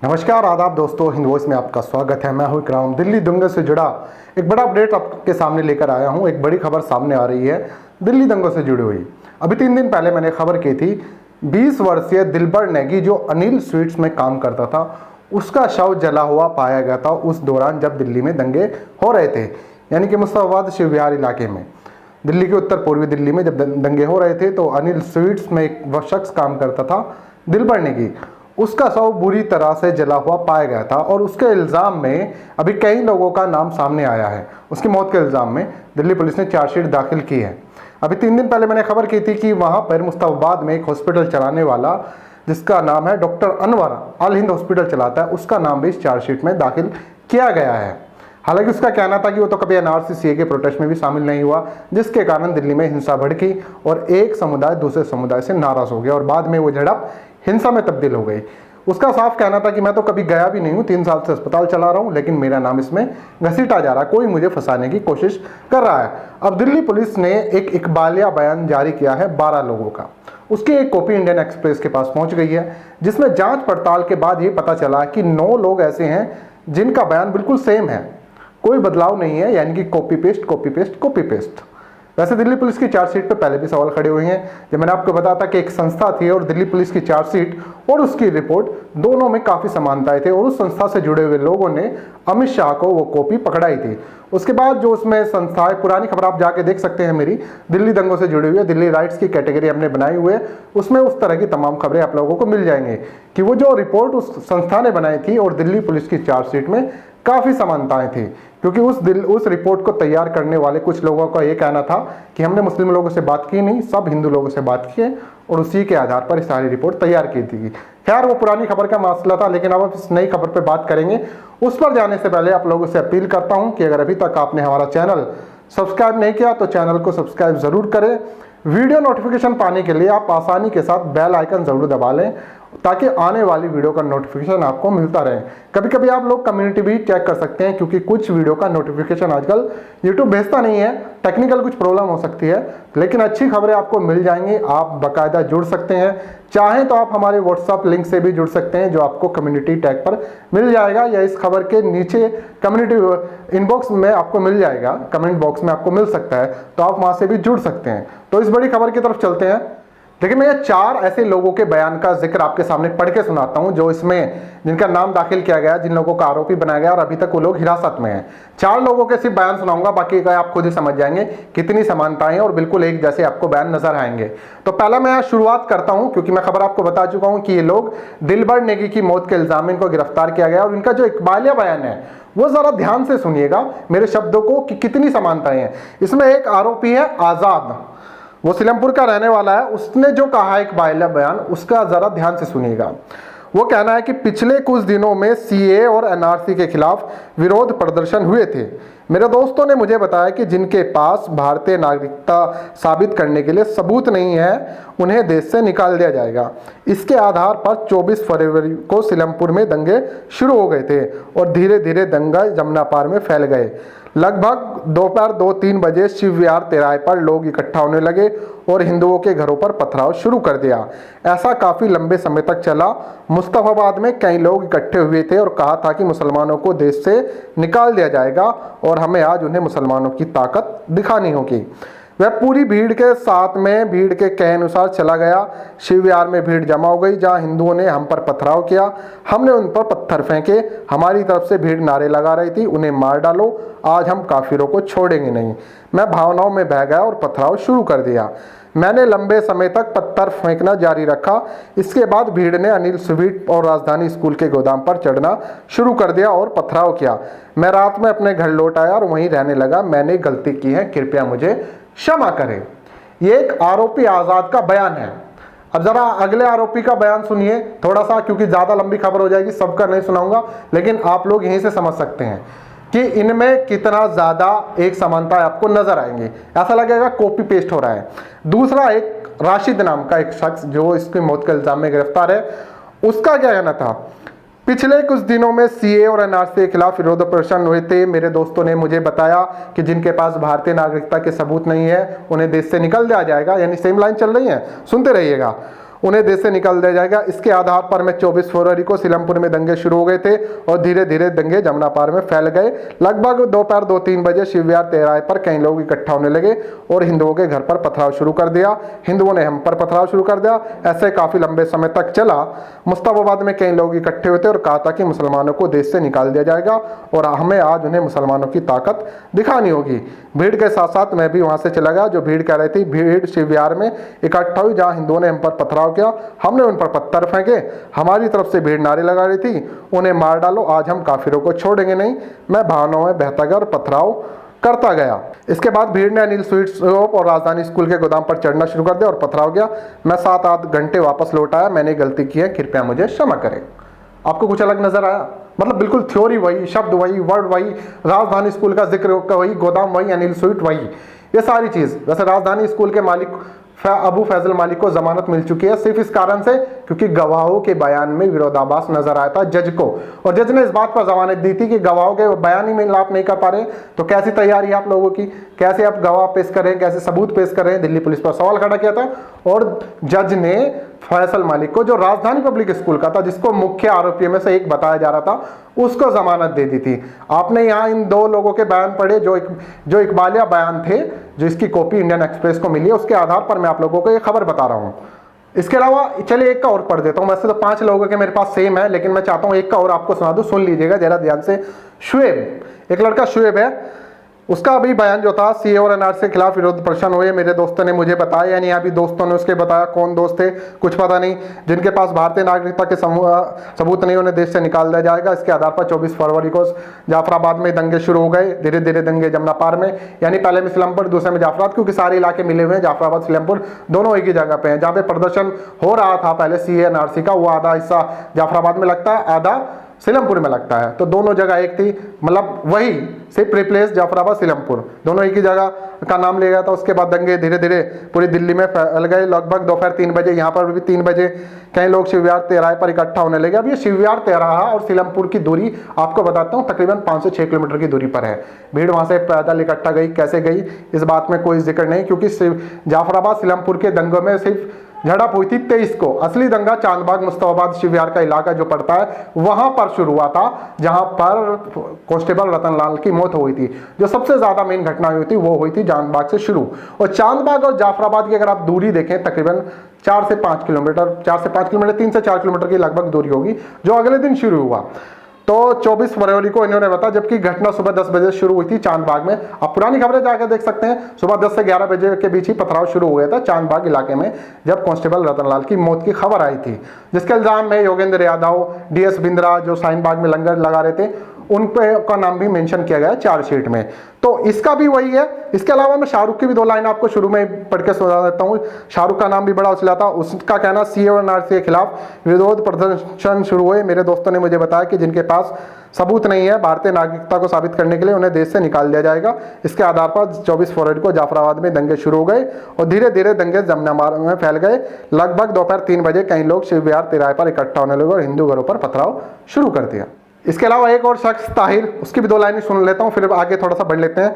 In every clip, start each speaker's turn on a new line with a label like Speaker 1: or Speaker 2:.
Speaker 1: नमस्कार आदाब दोस्तों, हिंद वॉइस में आपका स्वागत है। मैं हूं इकराम। दिल्ली दंगे से जुड़ा एक बड़ा अपडेट आपके सामने लेकर आया हूं। एक बड़ी खबर सामने आ रही है दिल्ली दंगों से जुड़ी हुई। अभी 3 दिन पहले मैंने खबर की थी 20 वर्षीय दिलबर नेगी जो अनिल स्वीट्स में काम करता था, उसका शव जला हुआ पाया गया था उस दौरान जब दिल्ली में दंगे हो रहे थे, यानी कि मुस्तफाबाद शिव विहार इलाके में। दिल्ली के उत्तर पूर्वी दिल्ली में जब दंगे हो रहे थे तो अनिल स्वीट्स में एक वह शख्स काम करता था दिलबर नेगी, उसका शव बुरी तरह से जला हुआ पाया गया था और उसके इल्ज़ाम में अभी कई लोगों का नाम सामने आया है। उसकी मौत के इल्ज़ाम में दिल्ली पुलिस ने चार्जशीट दाखिल की है। अभी 3 दिन पहले मैंने खबर की थी कि वहाँ पर मुस्तफाबाद में एक हॉस्पिटल चलाने वाला जिसका नाम है डॉक्टर अनवर, अल हिंद हॉस्पिटल चलाता है, उसका नाम भी इस चार्जशीट में दाखिल किया गया है। हालांकि उसका कहना था कि वो तो कभी एनआरसी सीए के प्रोटेस्ट में भी शामिल नहीं हुआ, जिसके कारण दिल्ली में हिंसा भड़की और एक समुदाय दूसरे समुदाय से नाराज हो गया और बाद में वो झड़प हिंसा में तब्दील हो गई। उसका साफ कहना था कि मैं तो कभी गया भी नहीं हूँ, 3 साल से अस्पताल चला रहा हूँ, लेकिन मेरा नाम इसमें घसीटा जा रहा है, कोई मुझे फंसाने की कोशिश कर रहा है। अब दिल्ली पुलिस ने एक इकबालिया बयान जारी किया है 12 लोगों का। उसकी एक कॉपी इंडियन एक्सप्रेस के पास पहुंच गई है, जिसमें जांच पड़ताल के बाद ये पता चला कि 9 लोग ऐसे हैं जिनका बयान बिल्कुल सेम है, कोई बदलाव नहीं है, यानी कि copy paste copy paste copy paste. वैसे दिल्ली पुलिस की चार्जशीट पे पहले भी सवाल खड़े हुए हैं। जब मैंने आपको बताया था कि एक संस्था थी और दिल्ली पुलिस की चार्जशीट और उसकी रिपोर्ट दोनों में काफ़ी समानताएं थी और उस संस्था से जुड़े हुए लोगों ने अमित शाह को वो कॉपी पकड़ाई थी। उसके बाद जो उसमें संस्थाएं, पुरानी खबर आप जाके देख सकते हैं मेरी, दिल्ली दंगों से जुड़ी हुई है, दिल्ली राइट्स की कैटेगरी हमने बनाई हुई है, उसमें उस तरह की तमाम खबरें आप लोगों को मिल जाएंगी कि वो जो रिपोर्ट उस संस्था ने बनाई थी और दिल्ली पुलिस की चार्जशीट में काफ़ी समानताएं थी। क्योंकि उस रिपोर्ट को तैयार करने वाले कुछ लोगों का ये कहना था कि हमने मुस्लिम लोगों से बात की नहीं, सब हिंदू लोगों से बात की और उसी के आधार पर सारी रिपोर्ट तैयार की थी। खैर वो पुरानी खबर का मसला था, लेकिन अब इस नई खबर पर बात करेंगे। उस पर जाने से पहले आप लोगों से अपील करता हूं कि अगर अभी तक आपने हमारा चैनल सब्सक्राइब नहीं किया तो चैनल को सब्सक्राइब जरूर करें। वीडियो नोटिफिकेशन पाने के लिए आप आसानी के साथ बेल आइकन जरूर दबा लें ताकि आने वाली वीडियो का नोटिफिकेशन आपको मिलता रहे। कभी कभी आप लोग कम्युनिटी भी चेक कर सकते हैं, क्योंकि कुछ वीडियो का नोटिफिकेशन आजकल यूट्यूब भेजता नहीं है, टेक्निकल कुछ प्रॉब्लम हो सकती है, लेकिन अच्छी खबरें आपको मिल जाएंगी। आप बाकायदा जुड़ सकते हैं, चाहें तो आप हमारे व्हाट्सएप लिंक से भी जुड़ सकते हैं जो आपको कम्युनिटी टैग पर मिल जाएगा या इस खबर के नीचे कम्युनिटी इनबॉक्स में आपको मिल जाएगा, कमेंट बॉक्स में आपको मिल सकता है, तो आप वहां से भी जुड़ सकते हैं। तो इस बड़ी खबर की तरफ चलते हैं। देखिए, मैं ये 4 ऐसे लोगों के बयान का जिक्र आपके सामने पढ़ के सुनाता हूं जो इसमें जिनका नाम दाखिल किया गया, जिन लोगों का आरोपी बनाया गया और अभी तक वो लोग हिरासत में हैं। 4 लोगों के सिर्फ बयान सुनाऊंगा, बाकी का आप खुद ही समझ जाएंगे कितनी समानताएं हैं और बिल्कुल एक जैसे आपको बयान नजर आएंगे। तो पहला मैं शुरुआत करता हूं, क्योंकि मैं खबर आपको बता चुका हूं कि ये लोग दिलबर नेगी की मौत के इल्जाम में इनको गिरफ्तार किया गया और इनका जो इकबालिया बयान है वो जरा ध्यान से सुनिएगा मेरे शब्दों को कि कितनी समानताएं हैं। इसमें एक आरोपी है आजाद, वो सीलमपुर का रहने वाला है। उसने जो कहा है इकबालिया बयान, उसका जरा ध्यान से सुनिएगा। वो कहना है कि पिछले कुछ दिनों में सीए और एनआरसी के खिलाफ विरोध प्रदर्शन हुए थे। मेरे दोस्तों ने मुझे बताया कि जिनके पास भारतीय नागरिकता साबित करने के लिए सबूत नहीं है उन्हें देश से निकाल दिया जाएगा। इसके आधार पर 24 फरवरी को सीलमपुर में दंगे शुरू हो गए थे और धीरे धीरे दंगा जमुना पार में फैल गए। लगभग दोपहर 2-3 बजे शिव विहार तिराहे पर लोग इकट्ठा होने लगे और हिंदुओं के घरों पर पथराव शुरू कर दिया। ऐसा काफ़ी लंबे समय तक चला। मुस्तफाबाद में कई लोग इकट्ठे हुए थे और कहा था कि मुसलमानों को देश से निकाल दिया जाएगा और हमें आज उन्हें मुसलमानों की ताकत दिखानी होगी। वह पूरी भीड़ के साथ में भीड़ के कहे अनुसार चला गया। शिव विहार में भीड़ जमा हो गई, जहां हिंदुओं ने हम पर पथराव किया। हमने उन पर पत्थर फेंके। हमारी तरफ से भीड़ नारे लगा रही थी, उन्हें मार डालो, आज हम काफिरों को छोड़ेंगे नहीं। मैं भावनाओं में बह गया और पथराव शुरू कर दिया। मैंने लंबे समय तक पत्थर फेंकना जारी रखा। इसके बाद भीड़ ने अनिल स्वीट और राजधानी स्कूल के गोदाम पर चढ़ना शुरू कर दिया और पथराव किया। मैं रात में अपने घर लौट आया और वहीं रहने लगा। मैंने गलती की है, कृपया मुझे क्षमा करें। ये एक आरोपी आजाद का बयान है। अब जरा अगले आरोपी का बयान सुनिए थोड़ा सा, क्योंकि ज्यादा लंबी खबर हो जाएगी, सबका नहीं सुनाऊंगा, लेकिन आप लोग यहीं से समझ सकते हैं कि इनमें कितना ज्यादा एक समानता आपको नजर आएंगी। ऐसा लगेगा कॉपी पेस्ट हो रहा है। दूसरा, एक राशिद नाम का एक शख्स जो इसकी मौत के इल्जाम में गिरफ्तार है, उसका क्या कहना था? पिछले कुछ दिनों में सीए और एनआरसी के खिलाफ विरोध प्रदर्शन हुए थे। मेरे दोस्तों ने मुझे बताया कि जिनके पास भारतीय नागरिकता के सबूत नहीं है उन्हें देश से निकाल दिया जाएगा। यानी सेम लाइन चल रही है, सुनते रहिएगा। उन्हें देश से निकाल दिया जाएगा। इसके आधार पर में 24 फरवरी को सीलमपुर में दंगे शुरू हो गए थे और धीरे धीरे दंगे जमुना पार में फैल गए। लगभग दोपहर 2-3 बजे शिव विहार तिराहे पर कई लोग इकट्ठा होने लगे और हिंदुओं के घर पर पथराव शुरू कर दिया। हिंदुओं ने हम पर पथराव शुरू कर दिया। ऐसे काफी लंबे समय तक चला। मुस्तफाबाद में कई लोग इकट्ठे हुए थे और कहा था कि मुसलमानों को देश से निकाल दिया जाएगा और हमें आज उन्हें मुसलमानों की ताकत दिखानी होगी। भीड़ के साथ साथ मैं भी वहां से चला गया। जो भीड़ कह रही थी, भीड़ शिव विहार में इकट्ठा हुई जहां हिंदुओं ने हम पर पथराव किया। हमने उन पर पत्थर फेंके। हमारी तरफ से भीड़ नारे लगा रही थी, उन्हें मार डालो, आज हम काफिरों को छोड़ेंगे नहीं। मैं भावनाओं में बहता गया और पथराव करता गया। इसके बाद भीड़ ने अनिल स्वीट शॉप और राजधानी स्कूल के गोदाम पर चढ़ना शुरू कर दिया और पथराव गया। मैं 7-8 घंटे वापस लौट आया। मैंने गलती की है, कृपया मुझे क्षमा करें। आपको कुछ अलग नजर आया? मतलब बिल्कुल थ्योरी वही, शब्द वही, वर्ड वही, राजधानी स्कूल का जिक्र वही, गोदाम वही, अनिल स्वीट वही, ये सारी चीज। वैसे राजधानी स्कूल के मालिक अबू फैजल मालिक को जमानत मिल चुकी है, सिर्फ इस कारण से क्योंकि गवाहों के बयान में विरोधाभास नजर आया था जज को, और जज ने इस बात पर जमानत दी थी कि गवाहों के बयान ही में आप नहीं कर पा रहे, तो कैसी तैयारी है आप लोगों की, कैसे आप गवाह पेश कर रहे हैं, कैसे सबूत पेश कर रहे हैं। दिल्ली पुलिस पर सवाल खड़ा किया था और जज ने फैसल मालिक को, जो राजधानी पब्लिक स्कूल का था, जिसको मुख्य आरोपियों में से एक बताया जा रहा था, उसको जमानत दे दी थी। आपने यहाँ इन 2 लोगों के बयान पढ़े जो इकबालिया बयान थे, जो इसकी कॉपी इंडियन एक्सप्रेस को मिली है, उसके आधार पर मैं आप लोगों को ये खबर बता रहा हूँ। इसके अलावा चलिए एक का और पढ़ देता हूँ। वैसे तो 5 लोगों के मेरे पास सेम है, लेकिन मैं चाहता हूँ एक का और आपको सुना दूं, सुन लीजिएगा जरा ध्यान से। शुएब, एक लड़का शुएब है, उसका अभी बयान जो था सीए और एनआरसी के खिलाफ विरोध प्रदर्शन हुए। मेरे दोस्तों ने मुझे बताया, यानी अभी दोस्तों ने उसके बताया, कौन दोस्त थे कुछ पता नहीं, जिनके पास भारतीय नागरिकता के सबूत नहीं, उन्हें देश से निकाल दिया जाएगा। इसके आधार पर 24 फरवरी को जाफराबाद में दंगे शुरू हो गए। धीरे धीरे दंगे जमुना पार में, यानी पहले में सीलमपुर, दूसरे में जाफराबाद, क्योंकि सारे इलाके मिले हुए हैं। जाफराबाद सीलमपुर दोनों एक ही जगह पे हैं। जहाँ पे प्रदर्शन हो रहा था पहले सीए एनआरसी का, वो आधा हिस्सा जाफराबाद में लगता है, आधा सीलमपुर में लगता है, तो दोनों जगह एक थी, मतलब वही सिर्फ रिप्लेस जाफराबाद सीलमपुर, दोनों एक ही जगह का नाम ले गया था। उसके बाद दंगे धीरे धीरे पूरी दिल्ली में फैल गए। लगभग दोपहर 3 बजे, यहाँ पर भी 3 बजे कई लोग शिव विहार तिराहे पर इकट्ठा होने लगे। अब ये शिव विहार तिराहा और सीलमपुर की दूरी आपको बताता हूँ, तकरीबन 5 से 6 किलोमीटर की दूरी पर है। भीड़ वहां से पैदल इकट्ठा गई, कैसे गई इस बात में कोई जिक्र नहीं, क्योंकि जाफराबाद सीलमपुर के दंगों में सिर्फ झड़प हुई थी 23 को। असली दंगा चांदबाग मुस्तफाबाद शिव विहार का इलाका जो पड़ता है वहां पर शुरू हुआ था, जहां पर कांस्टेबल रतन लाल की मौत हुई थी। जो सबसे ज्यादा मेन घटना हुई थी वो हुई थी चांदबाग से शुरू। और चांदबाग और जाफराबाद की अगर आप दूरी देखें, तकरीबन 4 से 5 किलोमीटर, 3 से 4 किलोमीटर की लगभग दूरी होगी, जो अगले दिन शुरू हुआ। तो 24 फरवरी को इन्होंने बताया, जबकि घटना सुबह 10 बजे शुरू हुई थी चांदबाग में। आप पुरानी खबरें जाकर देख सकते हैं, सुबह 10 से 11 बजे के बीच ही पथराव शुरू हो गया था चांदबाग इलाके में, जब कांस्टेबल रतनलाल की मौत की खबर आई थी, जिसके इल्जाम में योगेंद्र यादव, डीएस बिंद्रा, जो शाहीन बाग में लंगर लगा रहे थे, उन पे का नाम भी मेंशन किया गया है चार्जशीट में। तो इसका भी वही है। इसके अलावा मैं शाहरुख की भी 2 लाइन आपको शुरू में पढ़ के सुना देता हूँ। शाहरुख का नाम भी बड़ा उछला था। उसका कहना, सीए और एनआरसी के खिलाफ विरोध प्रदर्शन शुरू हुए। मेरे दोस्तों ने मुझे बताया कि जिनके पास सबूत नहीं है भारतीय नागरिकता को साबित करने के लिए, उन्हें देश से निकाल दिया जाएगा। इसके आधार पर 24 फरवरी को जाफराबाद में दंगे शुरू हो गए और धीरे धीरे दंगे जमुना मार्ग में फैल गए। लगभग दोपहर 3 बजे कई लोग शिव विहार तिराहे पर इकट्ठा होने लगे और हिंदू घरों पर पथराव शुरू कर दिया। इसके अलावा एक और शख्स ताहिर, उसकी भी 2 लाइनें सुन लेता हूँ, फिर आगे थोड़ा सा बढ़ लेते हैं।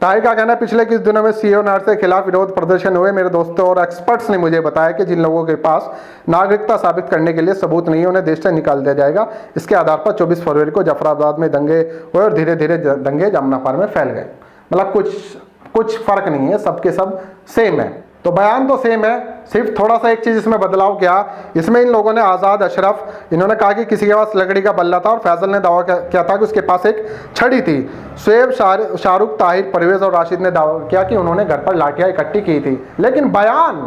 Speaker 1: ताहिर का कहना है, पिछले कुछ दिनों में सीए और एनआरसी के खिलाफ विरोध प्रदर्शन हुए। मेरे दोस्तों और एक्सपर्ट्स ने मुझे बताया कि जिन लोगों के पास नागरिकता साबित करने के लिए सबूत नहीं है, उन्हें देश से निकाल दिया जाएगा। इसके आधार पर 24 फरवरी को जाफराबाद में दंगे हुए और धीरे धीरे दंगे जमुना पार में फैल गए। मतलब कुछ फर्क नहीं है, सबके सब सेम है। तो बयान तो सेम है, सिर्फ थोड़ा सा एक चीज इसमें बदलाव किया। इसमें इन लोगों ने आज़ाद अशरफ, इन्होंने कहा कि किसी के पास लकड़ी का बल्ला था, और फैजल ने दावा किया था कि उसके पास एक छड़ी थी। शुएब, शाहरुख, ताहिर, परवेज और राशिद ने दावा किया कि उन्होंने घर पर लाठियां इकट्ठी की थी। लेकिन बयान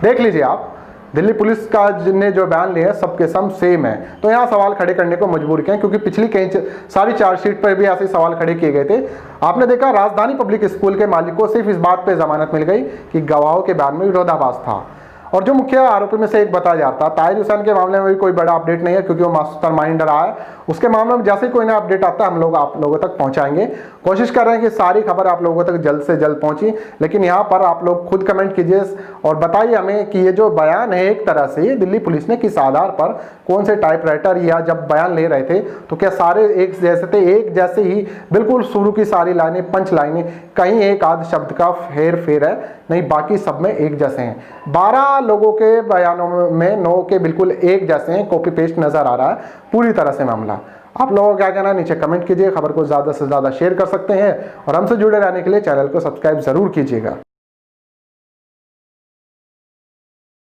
Speaker 1: देख लीजिए आप, दिल्ली पुलिस का ने जो बयान लिया है सबके सब सेम है। तो यहाँ सवाल खड़े करने को मजबूर किया, क्योंकि पिछली कई सारी चार्जशीट पर भी ऐसे सवाल खड़े किए गए थे। आपने देखा राजधानी पब्लिक स्कूल के मालिक को सिर्फ इस बात पे जमानत मिल गई कि गवाहों के बयान में विरोधाभास था। और जो मुख्य आरोपी में से एक बताया जाता है, ताहिर हुसैन के मामले में भी कोई बड़ा अपडेट नहीं है, क्योंकि वो मास्टर माइंड रहा है। उसके मामले में जैसे ही कोई नया अपडेट आता है हम लोग आप लोगों तक पहुंचाएंगे। कोशिश कर रहे हैं कि सारी खबर आप लोगों तक जल्द से जल्द पहुंची, लेकिन यहाँ पर आप लोग खुद कमेंट कीजिए और बताइए हमें कि ये जो बयान है, एक तरह से दिल्ली पुलिस ने किस आधार पर, कौन से टाइपराइटर या जब बयान ले रहे थे तो क्या सारे एक जैसे थे, एक जैसे ही बिल्कुल शुरू की सारी लाइनें, पंच लाइनें, कहीं एक आध शब्द का हेर फेर है, नहीं बाकी सब में एक जैसे हैं। 12 लोगों के बयानों में 9 के बिल्कुल एक जैसे हैं, कॉपी पेस्ट नज़र आ रहा है पूरी तरह से मामला। आप लोगों को क्या कहना है नीचे कमेंट कीजिए, खबर को ज़्यादा से ज़्यादा शेयर कर सकते हैं और हमसे जुड़े रहने के लिए चैनल को सब्सक्राइब ज़रूर कीजिएगा।